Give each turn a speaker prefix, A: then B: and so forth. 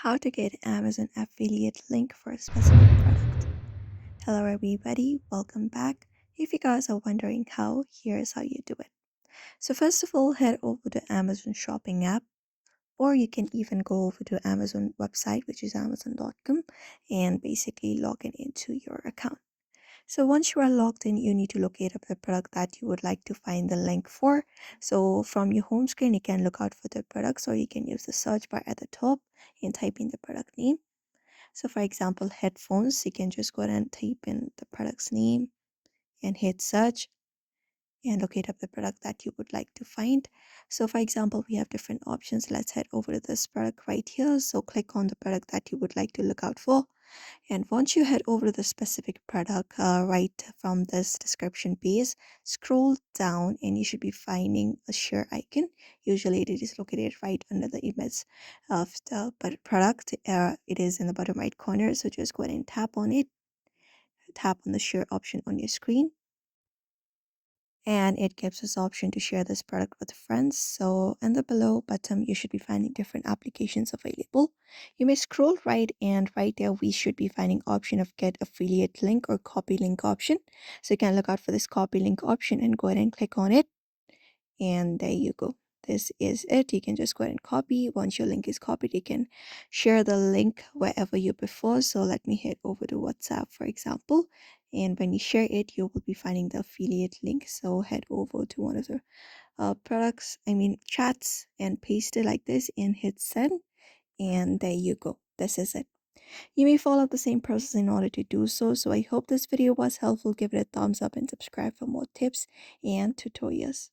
A: How to get Amazon affiliate link for a specific product. Hello everybody, welcome back. If you guys are wondering how, here's how you do it. So first of all, head over to Amazon shopping app, or you can even go over to Amazon website, which is amazon.com, and basically log in into your account. So once you are logged in, you need to locate up the product that you would like to find the link for. So from your home screen, you can look out for the products, or you can use the search bar at the top and type in the product name. So for example, headphones, you can just go ahead and type in the product's name and hit search and locate up the product that you would like to find. So for example, we have different options. Let's head over to this product right here. So click on the product that you would like to look out for. And once you head over to the specific product right from this description page, scroll down and you should be finding a share icon. Usually it is located right under the image of the product. It is in the bottom right corner. So just go ahead and tap on it. Tap on the share option on your screen, and it gives us option to share this product with friends. So in the below bottom you should be finding different applications available. You may scroll right, and right there we should be finding option of get affiliate link or copy link option. So you can look out for this copy link option and go ahead and click on it, and there you go. This is it. You can just go ahead and copy. Once your link is copied, you can share the link wherever you prefer. So let me head over to WhatsApp, for example, and when you share it, you will be finding the affiliate link. So head over to one of the chats, and paste it like this and hit send, and there you go. This is it. You may follow the same process in order to do so. So I hope this video was helpful. Give it a thumbs up and subscribe for more tips and tutorials.